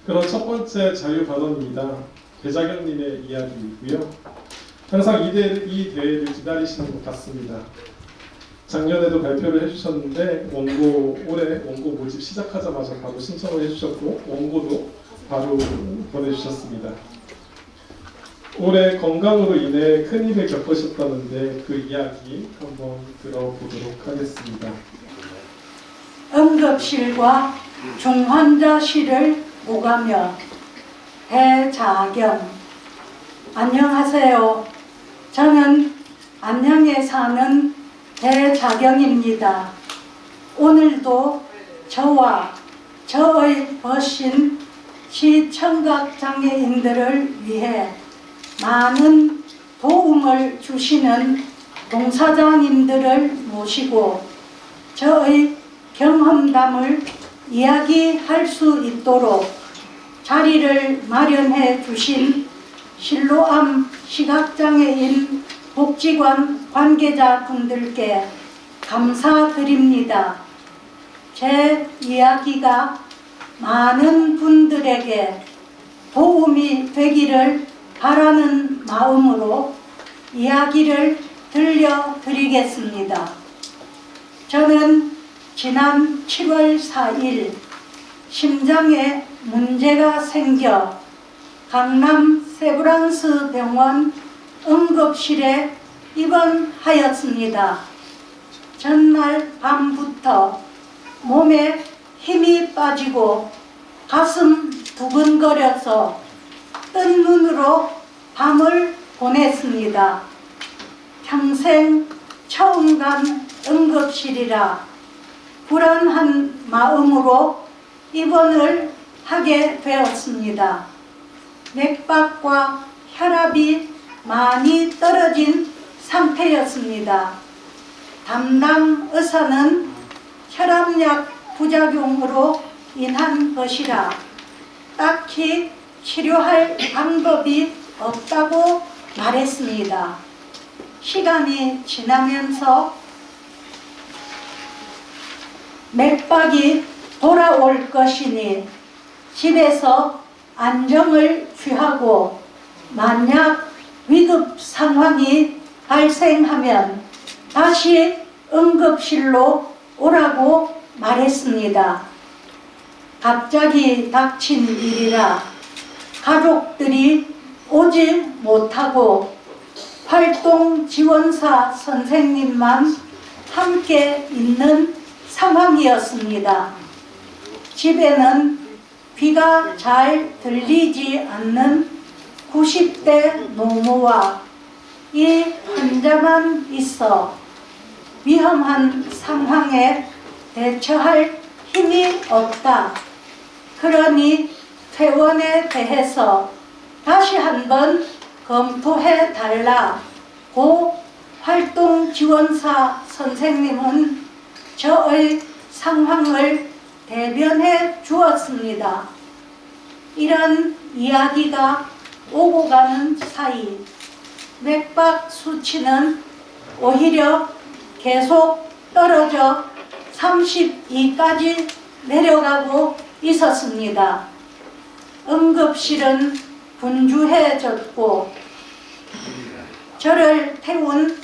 그럼 첫 번째 자유발언입니다. 배자경님의 이야기이고요. 항상 이 대회를 기다리시는 것 같습니다. 작년에도 발표를 해주셨는데 올해 원고 모집 시작하자마자 바로 신청을 해주셨고 원고도 바로 보내주셨습니다. 올해 건강으로 인해 큰 일을 겪으셨다는데 그 이야기 한번 들어보도록 하겠습니다. 응급실과 중환자실을 오가며 배자경. 안녕하세요. 저는 안양에 사는 배자경입니다. 오늘도 저와 저의 버신 시청각장애인들을 위해 많은 도움을 주시는 봉사자님들을 모시고 저의 경험담을 이야기할 수 있도록 자리를 마련해 주신 실로암 시각장애인 복지관 관계자분들께 감사드립니다. 제 이야기가 많은 분들에게 도움이 되기를 바라는 마음으로 이야기를 들려드리겠습니다. 저는 지난 7월 4일 심장에 문제가 생겨 강남 세브란스 병원 응급실에 입원하였습니다. 전날 밤부터 몸에 힘이 빠지고 가슴 두근거려서 뜬 눈으로 밤을 보냈습니다. 평생 처음 간 응급실이라 불안한 마음으로 입원을 하게 되었습니다. 맥박과 혈압이 많이 떨어진 상태였습니다. 담당 의사는 혈압약 부작용으로 인한 것이라 딱히 치료할 방법이 없다고 말했습니다. 시간이 지나면서 맥박이 돌아올 것이니 집에서 안정을 취하고 만약 위급 상황이 발생하면 다시 응급실로 오라고 말했습니다. 갑자기 닥친 일이라 가족들이 오지 못하고 활동지원사 선생님만 함께 있는 상황이었습니다. 집에는 귀가 잘 들리지 않는 90대 노모와 이 환자만 있어 위험한 상황에 대처할 힘이 없다. 그러니 퇴원에 대해서 다시 한번 검토해 달라고 활동지원사 선생님은 저의 상황을 대변해 주었습니다. 이런 이야기가 오고 가는 사이 맥박 수치는 오히려 계속 떨어져 32까지 내려가고 있었습니다. 응급실은 분주해졌고 저를 태운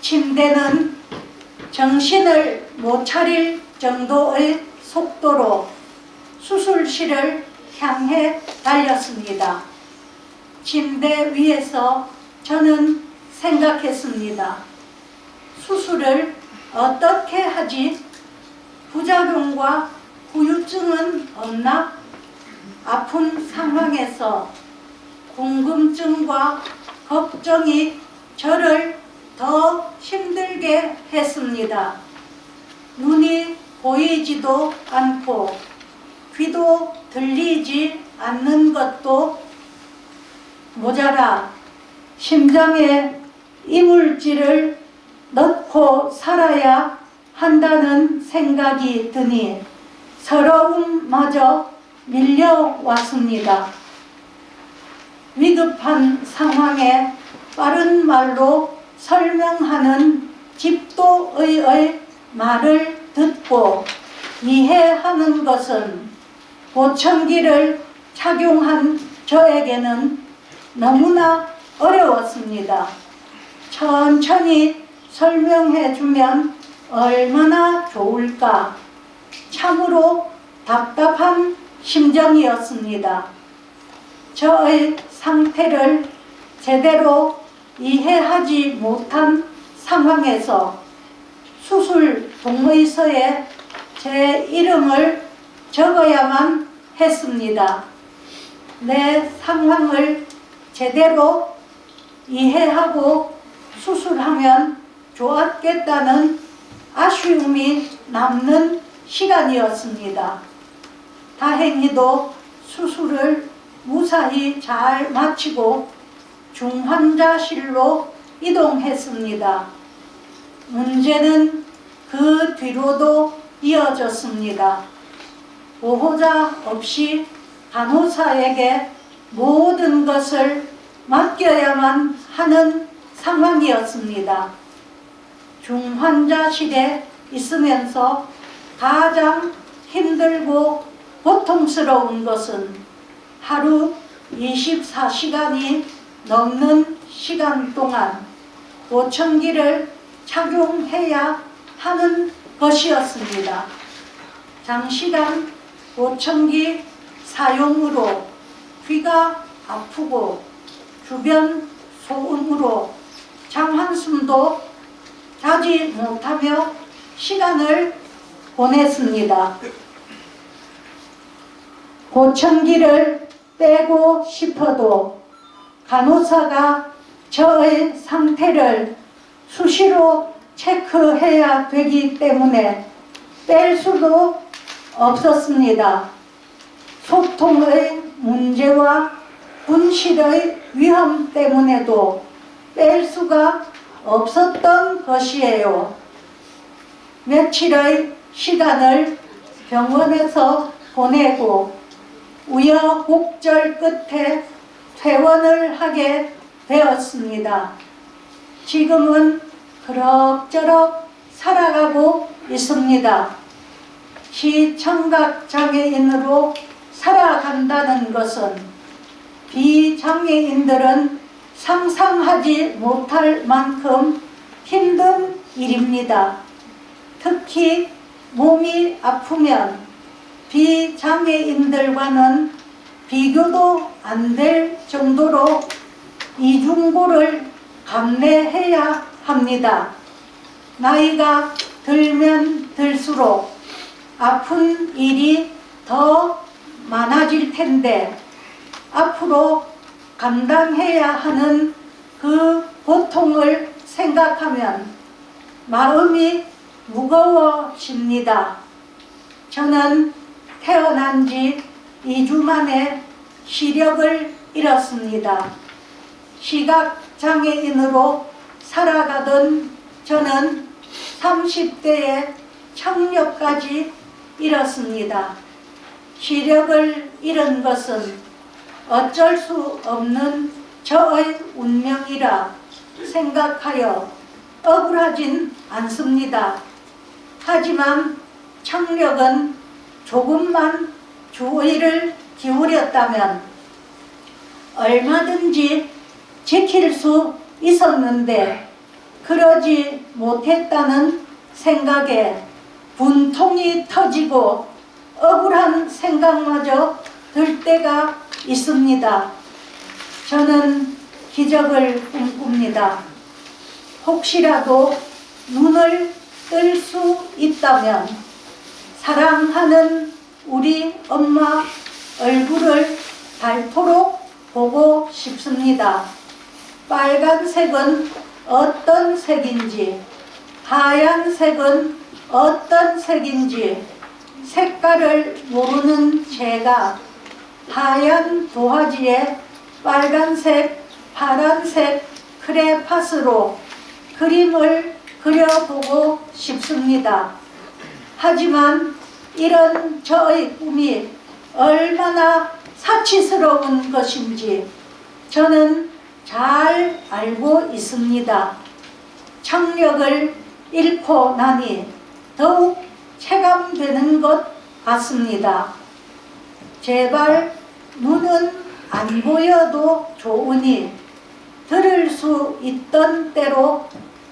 침대는 정신을 못 차릴 정도의 속도로 수술실을 향해 달렸습니다. 침대 위에서 저는 생각했습니다. 수술을 어떻게 하지? 부작용과 후유증은 없나? 아픈 상황에서 궁금증과 걱정이 저를 더 힘들게 했습니다. 눈이 보이지도 않고 귀도 들리지 않는 것도 모자라 심장에 이물질을 넣고 살아야 한다는 생각이 드니 서러움마저 밀려왔습니다. 위급한 상황에 빠른 말로 설명하는 집도의의 말을 듣고 이해하는 것은 보청기를 착용한 저에게는 너무나 어려웠습니다. 천천히 설명해 주면 얼마나 좋을까. 참으로 답답한 심정이었습니다. 저의 상태를 제대로 이해하지 못한 상황에서 수술 동의서에 제 이름을 적어야만 했습니다. 내 상황을 제대로 이해하고 수술하면 좋았겠다는 아쉬움이 남는 시간이었습니다. 다행히도 수술을 무사히 잘 마치고 중환자실로 이동했습니다. 문제는 그 뒤로도 이어졌습니다. 보호자 없이 간호사에게 모든 것을 맡겨야만 하는 상황이었습니다. 중환자실에 있으면서 가장 힘들고 고통스러운 것은 하루 24시간이 넘는 시간 동안 보청기를 착용해야 하는 것이었습니다. 장시간 보청기 사용으로 귀가 아프고 주변 소음으로 장한숨도 자지 못하며 시간을 보냈습니다. 보청기를 빼고 싶어도 간호사가 저의 상태를 수시로 체크해야 되기 때문에 뺄 수도 없었습니다. 소통의 문제와 분실의 위험 때문에도 뺄 수가 없었던 것이에요. 며칠의 시간을 병원에서 보내고 우여곡절 끝에 퇴원을 하게 되었습니다. 지금은 그럭저럭 살아가고 있습니다. 시청각장애인으로 살아간다는 것은 비장애인들은 상상하지 못할 만큼 힘든 일입니다. 특히 몸이 아프면 비장애인들과는 비교도 안 될 정도로 이중고를 감내해야 합니다. 나이가 들면 들수록 아픈 일이 더 많아질 텐데 앞으로 감당해야 하는 그 고통을 생각하면 마음이 무거워집니다. 저는 태어난 지 2주 만에 시력을 잃었습니다. 시각장애인으로 살아가던 저는 30대에 청력까지 잃었습니다. 시력을 잃은 것은 어쩔 수 없는 저의 운명이라 생각하여 억울하진 않습니다. 하지만 청력은 조금만 주의를 기울였다면 얼마든지 지킬 수 있었는데 그러지 못했다는 생각에 분통이 터지고 억울한 생각마저 들 때가 있습니다. 저는 기적을 꿈꿉니다. 혹시라도 눈을 뜰 수 있다면 사랑하는 우리 엄마 얼굴을 닳도록 보고 싶습니다. 빨간색은 어떤 색인지, 하얀색은 어떤 색인지 색깔을 모르는 제가 하얀 도화지에 빨간색, 파란색 크레파스로 그림을 그려보고 싶습니다. 하지만 이런 저의 꿈이 얼마나 사치스러운 것인지 저는 잘 알고 있습니다. 청력을 잃고 나니 더욱 체감되는 것 같습니다. 제발 눈은 안 보여도 좋으니 들을 수 있던 때로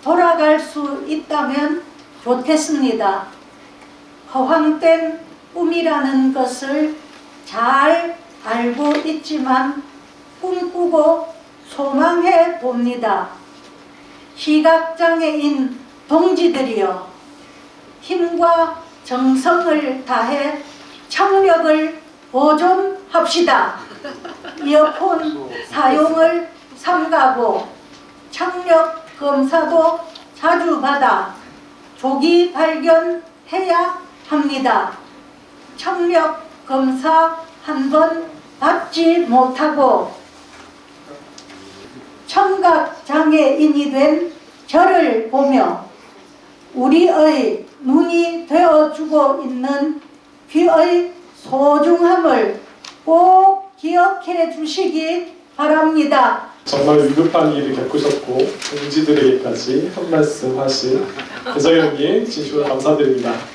돌아갈 수 있다면 좋겠습니다. 허황된 꿈이라는 것을 잘 알고 있지만 꿈꾸고 소망해 봅니다. 시각장애인 동지들이여, 힘과 정성을 다해 청력을 보존합시다. 이어폰 사용을 삼가고 청력 검사도 자주 받아 조기 발견해야 합니다. 청력 검사 한 번 받지 못하고 청각장애인이 된 저를 보며 우리의 눈이 되어주고 있는 귀의 소중함을 꼭 기억해 주시기 바랍니다. 정말 위급한 일을 겪으셨고 동지들에게까지 한 말씀 하신 배정현님 진심으로 감사드립니다.